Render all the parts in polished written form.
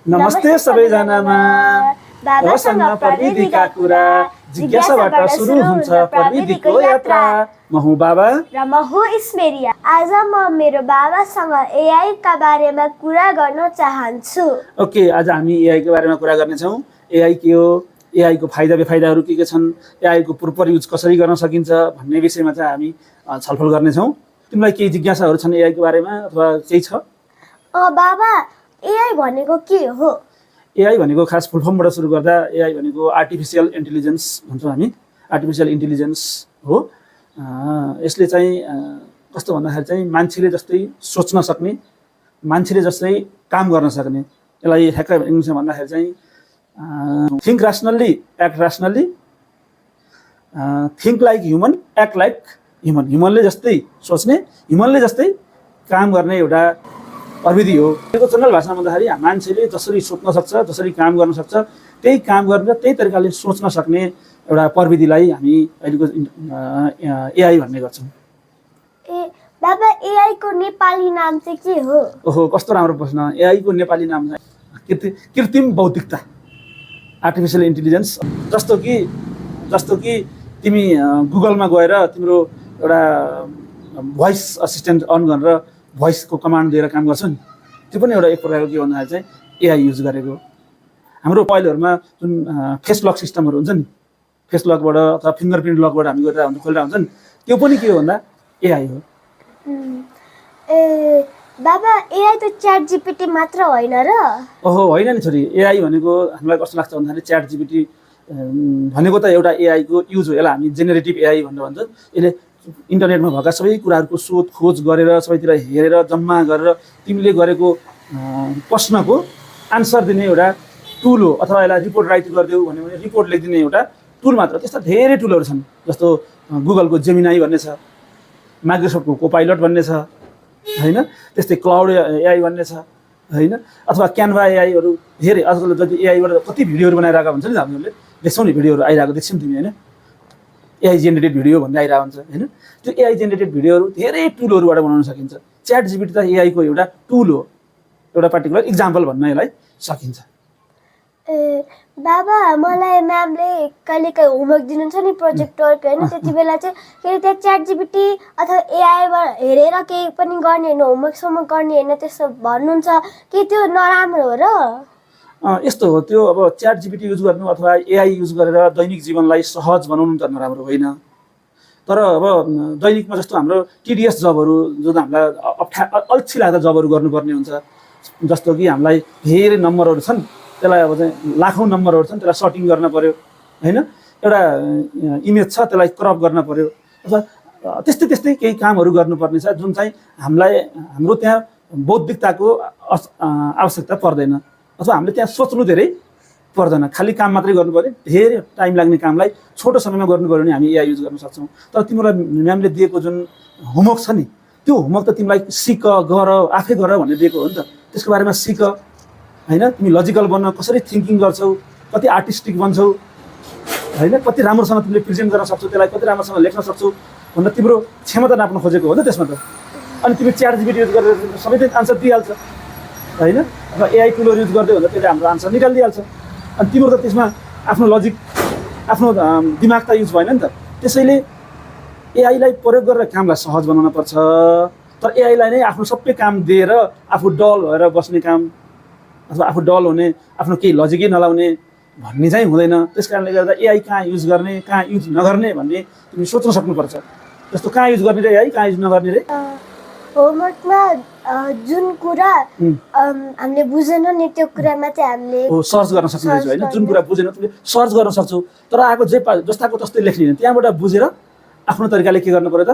नमस्ते सबैजनामा बाबासँग प्रविधिका कुरा जिज्ञासाबाट सुरु हुन्छ प्रविधिको यात्रा। म हुँ बाबा र म हुँ स्मेरिया। आज म मेरो बाबासँग एआई का बारेमा कुरा गर्न चाहन्छु। ओके, आज हामी एआई को बारेमा कुरा गर्नेछौँ। एआई के हो, एआई को फाइदा बेफाइदाहरू के छन्, एआई को प्रपर युज कसरी गर्न सकिन्छ भन्ने विषयमा चाहिँ हामी छलफल गर्नेछौँ। तिमीलाई केही जिज्ञासाहरू छन् एआई को बारेमा अथवा केही छ? बाबा, एआई भनेको के हो? एआई भनेको खास फुल फर्मबाट सुरु गर्दा एआई भनेको आर्टिफिसियल इन्टेलिजेन्स भन्छौँ हामी। आर्टिफिसियल इन्टेलिजेन्स हो। यसले चाहिँ कस्तो भन्दाखेरि चाहिँ मान्छेले जस्तै सोच्न सक्ने, मान्छेले जस्तै काम गर्न सक्ने। यसलाई ठ्याक्कै इङ्ग्लिसमा भन्दाखेरि चाहिँ think rationally, act rationally, think like human, act like human. ह्युमनले जस्तै सोच्ने, ह्युमनले जस्तै काम गर्ने एउटा प्रविधि हो। यो जनरल भाषामा भन्दाखेरि मान्छेले जसरी सोच्न सक्छ, जसरी काम गर्न सक्छ, त्यही काम गरेर त्यही तरिकाले सोच्न सक्ने एउटा प्रविधिलाई हामी अहिलेको एआई भन्ने गर्छौँ। बाबा, एआई को नेपाली नाम चाहिँ के हो? ओहो, कस्तो राम्रो प्रश्न। एआई को नेपाली नाम चाहिँ कृत्रिम बौद्धिकता, आर्टिफिसियल इन्टेलिजेन्स। जस्तो कि तिमी गुगलमा गएर तिम्रो एउटा भोइस असिस्टेन्ट अन गरेर भोइसको कमान्ड दिएर काम गर्छ नि, त्यो पनि एउटा एक प्रकारको के भन्दाखेरि चाहिँ एआई युज गरेको। हाम्रो मोबाइलहरूमा जुन फेस लक सिस्टमहरू हुन्छ नि, फेस लकबाट अथवा फिङ्गरप्रिन्ट लकबाट हामी गरेर खोलेर हुन्छ नि, त्यो पनि के हो भन्दा एआई हो। बाबा, एआई त च्याट जिपिटी मात्र होइन र? ओहो, होइन नि छोरी। एआई भनेको हामीलाई कस्तो लाग्छ भन्दाखेरि च्याट जिपिटी भनेको त एउटा एआई को युज हो। यसलाई हामी जेनेरेटिभ एआई भनेर भन्छौँ। यसले इन्टरनेटमा भएका सबै कुराहरूको शोध खोज गरेर सबैतिर हेरेर जम्मा गरेर तिमीले गरेको प्रश्नको आन्सर दिने एउटा टुल हो। अथवा यसलाई रिपोर्ट राइट गरिदेऊ भन्यो भने रिपोर्ट लेखिदिने एउटा टुल मात्र। त्यस्ता धेरै टुलहरू छन्, जस्तो गुगलको जेमिनाई भन्ने छ, माइक्रोसफ्टको कोपाइलट भन्ने छ होइन, त्यस्तै क्लाउड एआई भन्ने छ होइन, अथवा क्यानभा एआईहरू धेरै। आजकल जति एआईबाट कति भिडियोहरू बनाइरहेका हुन्छ नि, हामीले देख्छौँ नि, भिडियोहरू आइरहेको देख्छौँ तिमी होइन, एआई जेनेरेटेड भिडियो भन्ने आइरहेको हुन्छ होइन। त्यो एआई जेनेरेटेड भिडियोहरू धेरै टुलहरूबाट बनाउन सकिन्छ। च्याट जिपिटी त एआईको एउटा टुल हो, एउटा पर्टिकुलर इक्जाम्पल भन्न यसलाई सकिन्छ। बाबा, मलाई म्यामले कहिलेकाहीँ होमवर्क दिनुहुन्छ नि, प्रोजेक्ट वर्क होइन, त्यति बेला चाहिँ त्यहाँ च्याट जिपिटी अथवा एआईबाट हेरेर केही पनि गर्ने होइन, होमवर्क सोमवर्क गर्ने होइन, त्यस्तो भन्नुहुन्छ कि त्यो नराम्रो हो र? यस्तो हो, त्यो अब च्याट जिपिटी युज गर्नु अथवा एआई युज गरेर दैनिक जीवनलाई सहज बनाउनु त नराम्रो होइन। तर अब दैनिकमा जस्तो हाम्रो टिडिएस जबहरू, जुन हामीलाई अल्छी लाग्दा जबहरू गर्नुपर्ने हुन्छ, जस्तो कि हामीलाई धेरै नम्बरहरू छन्, त्यसलाई अब चाहिँ लाखौँ नम्बरहरू छन्, त्यसलाई सर्टिङ गर्न पर्यो होइन, एउटा इमेज छ त्यसलाई क्रप गर्न पर्यो, अथवा त्यस्तै केही कामहरू गर्नुपर्ने छ जुन चाहिँ हाम्रो त्यहाँ बौद्धिकताको आवश्यकता पर्दैन, अथवा हामीले त्यहाँ सोच्नु धेरै पर्दैन, खालि काम मात्रै गर्नु पर्यो। धेरै टाइम लाग्ने कामलाई छोटो समयमा गर्नु पर्यो भने हामी एआई युज गर्न सक्छौँ। तर तिमीलाई म्यामले दिएको जुन होमवर्क छ नि, त्यो होमवर्क त तिमीलाई सिक, गर, आफै गर भनेर दिएको हो नि त। त्यसको बारेमा सिक होइन, तिमी लजिकल बन्न, कसरी थिङ्किङ गर्छौ, कति आर्टिस्टिक बन्छौ होइन, कति राम्रोसँग तिमीले प्रेजेन्ट गर्न सक्छौ, त्यसलाई कति राम्रोसँग लेख्न सक्छौ भनेर तिम्रो क्षमता नाप्न खोजेको हो नि त त्यसमा त। अनि तिमी च्याट जिपिटी युज गरेर सबै आन्सर दिइहाल्छ होइन, अथवा एआई टुलहरू युज गर्दै भन्दा त्यसले हाम्रो आन्सर निकालिदिइहाल्छ। अनि तिम्रो त त्यसमा आफ्नो लजिक, आफ्नो दिमाग त युज भएन नि त। त्यसैले एआईलाई प्रयोग गरेर कामलाई सहज बनाउन पर्छ। तर एआईलाई नै आफ्नो सबै काम दिएर आफू डल भएर बस्ने काम अथवा आफू डल हुने, आफ्नो केही लजिकै नलाउने भन्ने चाहिँ हुँदैन। त्यस कारणले गर्दा एआई कहाँ युज गर्ने, कहाँ युज नगर्ने भन्ने तिमी सोच्न सक्नुपर्छ। जस्तो कहाँ युज गर्ने रे एआई, कहाँ युज नगर्ने रे? होमवर्कमा जुन कुरा हामीले बुझेन नि, त्यो कुरामा चाहिँ हामीले सर्च गर्न सक्छौँ होइन। जुन कुरा बुझेन तिमीले सर्च गर्न सक्छौ, तर आएको जस्ताको तस्तै लेख्ने, त्यहाँबाट बुझेर आफ्नो तरिकाले के गर्नु पर्यो त,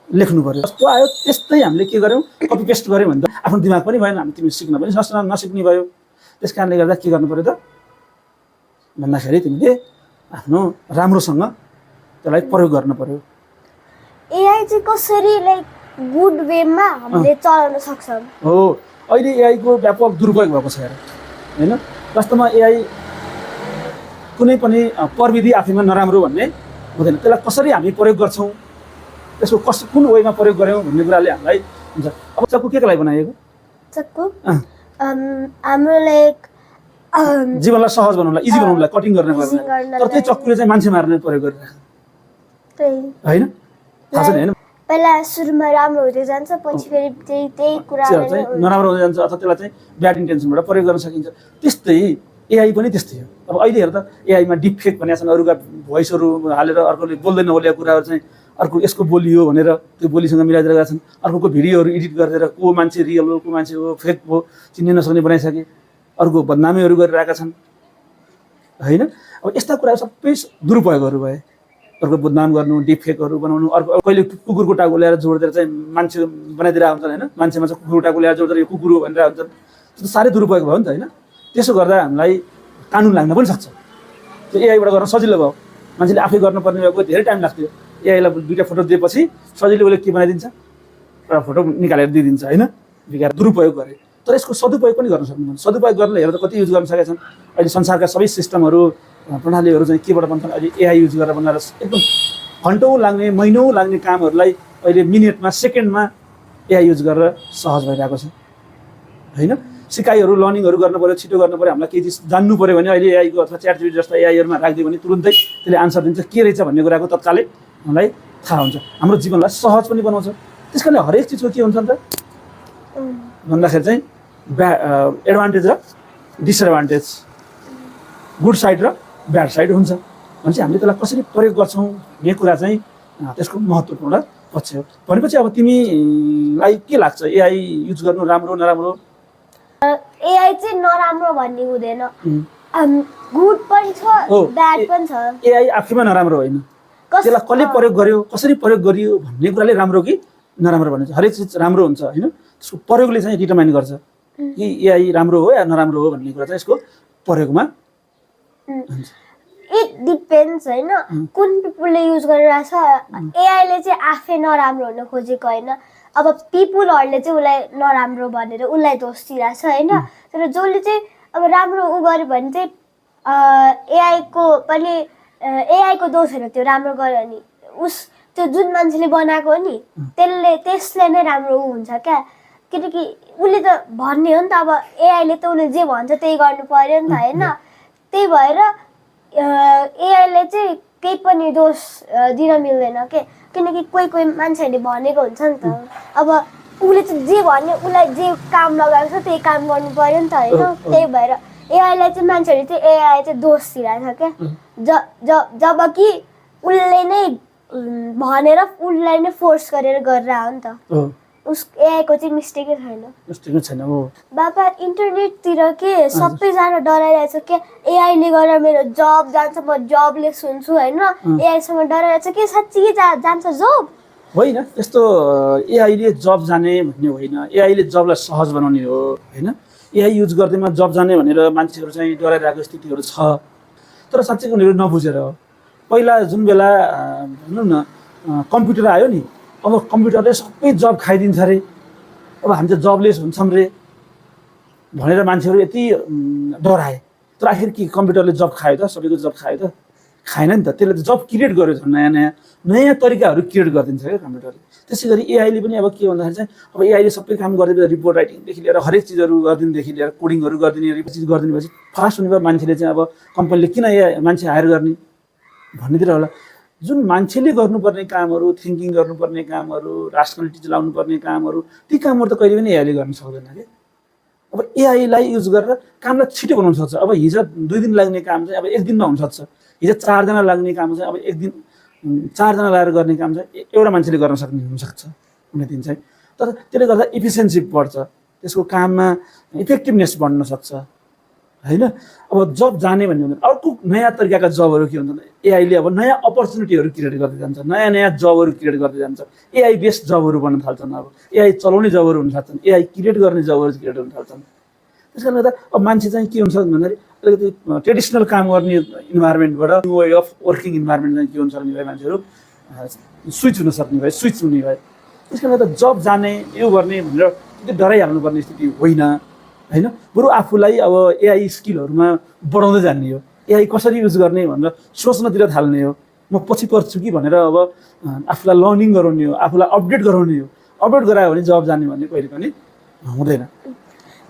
लेख्नु पर्यो। जस्तो आयो त्यस्तै हामीले के गर्यौँ, कपी पेस्ट गऱ्यौँ भने त आफ्नो दिमाग पनि भएन, हामी तिमी सिक्न पनि नसिक्ने भयो। त्यस कारणले गर्दा के गर्नु पर्यो त भन्दाखेरि तिमीले आफ्नो राम्रोसँग त्यसलाई प्रयोग गर्नु पर्यो। एआई चाहिँ कसरी लाइक गुड वेमा हामीले चलाउन सक्छौँ? हो, अहिले एआईको व्यापक दुरुपयोग भएको छ हेर होइन। वास्तवमा एआई कुनै पनि प्रविधि आफैमा नराम्रो भन्ने हुँदैन, त्यसलाई कसरी हामी प्रयोग गर्छौँ, त्यसको कुन वेमा प्रयोग गऱ्यौँ भन्ने कुराले हामीलाई हुन्छ। अब चक्कु के को लागि बनाइएको? चक्कु हाम्रो लाइक जीवनलाई सहज बनाउनलाई इजी बनाउनलाई कटिङ गर्न easy गर्दैन गर्नलाई। तर त्यही चक्कुले चाहिँ मान्छे मार्ने प्रयोग गरिरहेको त्यही होइन थाहा छ नि होइन पहिला सुरुमा राम्रो हुँदै जान्छ पछि फेरि त्यही कुरा चाहिँ नराम्रो हुँदै जान्छ अथवा त्यसलाई चाहिँ ब्याड इन्टेन्सनबाट प्रयोग गर्न सकिन्छ त्यस्तै एआई पनि त्यस्तै हो अब अहिले हेर त एआईमा डिपफेक भनेका छन् अरूका भोइसहरू हालेर अर्कोले बोल्दै नबोलेको कुराहरू चाहिँ अर्को यसको बोली हो भनेर त्यो बोलीसँग मिलाइदिएर गएका छन् अर्को भिडियोहरू एडिट गरेर को मान्छे रियल हो को मान्छे हो फेक हो चिन्ने नसक्ने बनाइसके अर्को बदनामीहरू गरिरहेका छन् होइन अब यस्ता कुराहरू सबै दुरुपयोगहरू भए अर्को बदनाम गर्नु डिफेकहरू बनाउनु अर्को कहिले कुकुरको टाउको ल्याएर जोडिदिएर चाहिँ मान्छे बनाइदिरहेको हुन्छन् होइन मान्छेमा चाहिँ कुकुरको टाउको ल्याएर जोडिदिएर यो कुकुर हो भनेर हुन्छन् त्यो त साह्रै दुरुपयोग भयो नि त होइन त्यसो गर्दा हामीलाई कानुन लाग्न पनि सक्छ त्यो एआईबाट गर्न सजिलो भयो मान्छेले आफै गर्नुपर्ने भएको धेरै टाइम लाग्थ्यो एआईलाई दुईवटा फोटो दिएपछि सजिलो उसले के बनाइदिन्छ एउटा फोटो निकालेर दिइदिन्छ होइन बिगार दुरुपयोग गरे तर यसको सदुपयोग पनि गर्न सक्नुहुन्छ सदुपयोग गर्न हेर्दा कति युज गर्न सकेका छन् अहिले संसारका सबै सिस्टमहरू प्रणालीहरू चाहिँ केबाट बन्छन् अहिले एआई युज गरेर बनाएर एकदम घन्टौँ लाग्ने महिनौँ लाग्ने कामहरूलाई अहिले मिनेटमा सेकेन्डमा एआई युज गरेर सहज भइरहेको छ होइन सिकाइहरू लर्निङहरू गर्नु पऱ्यो छिटो गर्नु पऱ्यो हामीलाई केही चिज जान्नु पऱ्यो भने अहिले एआईको अथवा च्याटजिपिटी जस्ता एआईहरूमा राखिदियो भने तुरुन्तै त्यसले आन्सर दिन्छ के रहेछ भन्ने कुराको तत्कालै हामीलाई थाहा हुन्छ हाम्रो जीवनलाई सहज पनि बनाउँछ त्यस कारणले हरेक चिजको के हुन्छ नि त भन्दाखेरि चाहिँ एडभान्टेज र डिसएडभान्टेज गुड साइड र ब्याड साइड हुन्छ भने चाहिँ हामीले त्यसलाई कसरी प्रयोग गर्छौँ भन्ने कुरा चाहिँ त्यसको महत्त्वपूर्ण पक्ष हो भनेपछि अब तिमीलाई के लाग्छ एआई युज गर्नु राम्रो नराम्रो एआई चाहिँ नराम्रो भन्ने हुँदैन गुड पनि छ ब्याड पनि छ एआई आफैमा नराम्रो होइन त्यसलाई कसले प्रयोग गर्यो कसरी प्रयोग गरियो भन्ने कुराले राम्रो कि नराम्रो भन्ने हरेक चिज राम्रो हुन्छ होइन त्यसको प्रयोगले चाहिँ डिटर्माइन गर्छ कि एआई राम्रो हो या नराम्रो हो भन्ने कुरा चाहिँ यसको प्रयोगमा इट डिपेन्ड्स होइन कुन पिपुलले युज गरिरहेछ एआईले चाहिँ आफै नराम्रो हुन खोजेको होइन अब पिपुलहरूले चाहिँ उसलाई नराम्रो भनेर उसलाई दोष दिइरहेछ होइन तर जसले चाहिँ अब राम्रो उ गर्यो भने चाहिँ एआईको पनि एआईको दोष होइन त्यो राम्रो गर्यो नि त्यो जुन मान्छेले बनाएको हो नि त्यसले नै राम्रो उ हुन्छ क्या किनकि उसले त भन्ने हो नि त अब एआईले त उसले जे भन्छ त्यही गर्नु पर्यो नि त होइन त्यही भएर एआईले चाहिँ केही पनि दोष दिन मिल्दैन के किनकि कोही मान्छेहरूले भनेको हुन्छ नि त अब उसले चाहिँ जे भन्यो उसलाई जे काम लगाएको छ त्यही काम गर्नु पर्यो नि त होइन त्यही भएर एआईलाई चाहिँ मान्छेहरूले चाहिँ एआई चाहिँ दोष दिइरहेको छ क्या जब कि उसले नै भनेर उसलाई नै फोर्स गरेर गरेर हो नि त एआईको चाहिँ मिस्टेकै छैन बाबा इन्टरनेटतिर के सबैजना डराइरहेछ के एआईले गर्दा मेरो जब जान्छ म जबलेस हुन्छु होइन एआईसँग डराइरहेछ के साँच्चै जान्छ जब होइन त्यस्तो एआईले जब जाने भन्ने होइन एआईले जबलाई सहज बनाउने हो होइन एआई युज गर्दैमा जब जाने भनेर मान्छेहरू चाहिँ डराइरहेको स्थितिहरू छ तर साँच्चै उनीहरू नबुझेर हो पहिला जुन बेला भनौँ न कम्प्युटर आयो नि अब कम्प्युटरले सबै जब खाइदिन्छ अरे अब हामी चाहिँ जबलेस हुन्छौँ रे भनेर मान्छेहरू यति डराए तर आखिर के कम्प्युटरले जब खायो त सबैको जब खायो त खाएन नि त त्यसले त जब क्रिएट गर्यो झन् नयाँ तरिकाहरू क्रिएट गरिदिन्छ क्या कम्प्युटरले त्यसै गरी एआईले पनि अब के भन्दाखेरि चाहिँ अब एआईले सबै काम गरिदिन्छ रिपोर्ट राइटिङदेखि लिएर हरेक चिजहरू गरिदिनेदेखि लिएर कोडिङहरू गरिदिने चिज गरिदिने भएपछि फास्ट हुने भयो मान्छेले चाहिँ अब कम्पनीले किन मान्छे हायर गर्ने भन्नेतिर होला जुन मान्छेले गर्नुपर्ने कामहरू थिङ्किङ गर्नुपर्ने कामहरू रासनालिटी चलाउनु पर्ने कामहरू ती कामहरू त कहिले पनि एआईले गर्न सक्दैन कि अब एआईलाई युज गरेर कामलाई छिटो बनाउन सक्छ अब हिजो 2 दिन लाग्ने काम चाहिँ अब 1 दिनमा हुनसक्छ हिजो 4 जना लाग्ने काम चाहिँ अब 1 दिन 4 जना लगाएर गर्ने काम चाहिँ एउटा मान्छेले गर्न सक्ने हुनसक्छ कुनै दिन चाहिँ तर त्यसले गर्दा इफिसियन्सी बढ्छ त्यसको काममा इफेक्टिभनेस बढ्न सक्छ होइन अब जब जाने भन्ने हुँदैन अर्को नयाँ तरिकाका जबहरू के हुन्छ एआईले अब नयाँ अपर्च्युनिटीहरू क्रिएट गर्दै जान्छ नयाँ जबहरू क्रिएट गर्दै जान्छ एआई बेस्ड जबहरू बन्न थाल्छन् अब एआई चलाउने जबहरू हुन थाल्छन् एआई क्रिएट गर्ने जबहरू क्रिएट हुन थाल्छन् त्यस कारणले गर्दा अब मान्छे चाहिँ के हुन्छ भन्दाखेरि अलिकति ट्रेडिसनल काम गर्ने इन्भाइरोमेन्टबाट new way of working environment चाहिँ के हुन्छ भने भए मान्छेहरू स्विच हुन सक्ने भए स्विच हुने भए त्यस कारणले गर्दा जब जाने यो गर्ने भनेर त्यो डराइहाल्नुपर्ने स्थिति होइन होइन बरु आफूलाई अब एआई स्किलहरूमा बढाउँदै जाने हो एआई कसरी युज गर्ने भनेर सोच्नतिर थाल्ने हो म पछि पर्छु कि भनेर अब आफूलाई लर्निङ गराउने हो आफूलाई अपडेट गराउने हो अपडेट गरायो भने जब जाने भन्ने कहिले पनि हुँदैन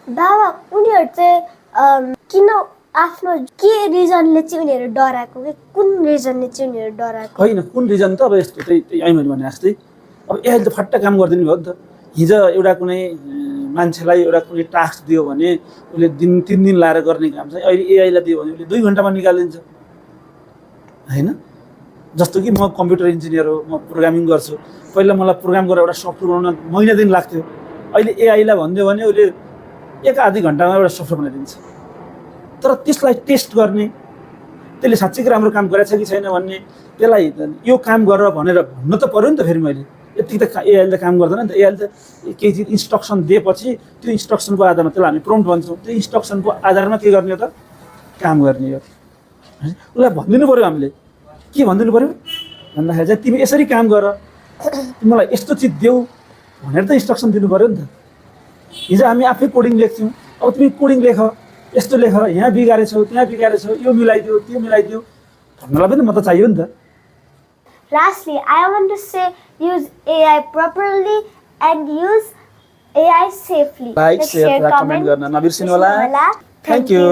बाबा उनीहरू चाहिँ किन आफ्नो के रिजनले चाहिँ उनीहरू डराएको कि कुन रिजनले चाहिँ उनीहरू डराएको? होइन कुन रिजन त अब यस्तो त्यही मैले भने जस्तै अब एआईले त फट्ट काम गरिदिनु भयो नि त। हिजो एउटा कुनै मान्छेलाई एउटा कुनै टास्क दियो भने उसले 3 दिन लाएर गर्ने काम चाहिँ अहिले एआईलाई दियो भने उसले 2 घन्टामा निकालिदिन्छ होइन। जस्तो कि म कम्प्युटर इन्जिनियर हो, म प्रोग्रामिङ गर्छु, पहिला मलाई प्रोग्राम गरेर एउटा सफ्टवेयर बनाउन महिना दिन लाग्थ्यो, अहिले एआईलाई भनिदियो भने उसले 1-आधी घन्टामा एउटा सफ्टवेयर बनाइदिन्छ। तर त्यसलाई टेस्ट गर्ने, त्यसले साँच्चै राम्रो काम गरेछ कि छैन भन्ने, त्यसलाई यो काम गर भनेर भन्न त पर्यो नि त। फेरि मैले यति त एआईले त काम गर्दैन नि त। एआईले त केही चिज इन्स्ट्रक्सन दिएपछि त्यो इन्स्ट्रक्सनको आधारमा त्यसलाई हामी प्रम्प्ट भन्छौँ, त्यो इन्स्ट्रक्सनको आधारमा के गर्ने हो त काम गर्ने हो। उसलाई भनिदिनु पर्यो हामीले, के भनिदिनु पर्यो भन्दाखेरि चाहिँ तिमी यसरी काम गर, तिमीलाई यस्तो चिज देऊ भनेर त इन्स्ट्रक्सन दिनु पर्यो नि त। हिजो हामी आफै कोडिङ लेख्थ्यौँ, अब तिमी कोडिङ लेख, यस्तो लेख, यहाँ बिगारेछौ त्यहाँ बिगारेछौ, यो मिलाइदियो त्यो मिलाइदियो भन्नलाई पनि म त चाहियो नि त। Lastly, I want to say use AI properly and use AI safely. Like, share, comment गर्न नबिर्सिनु होला। Thank you.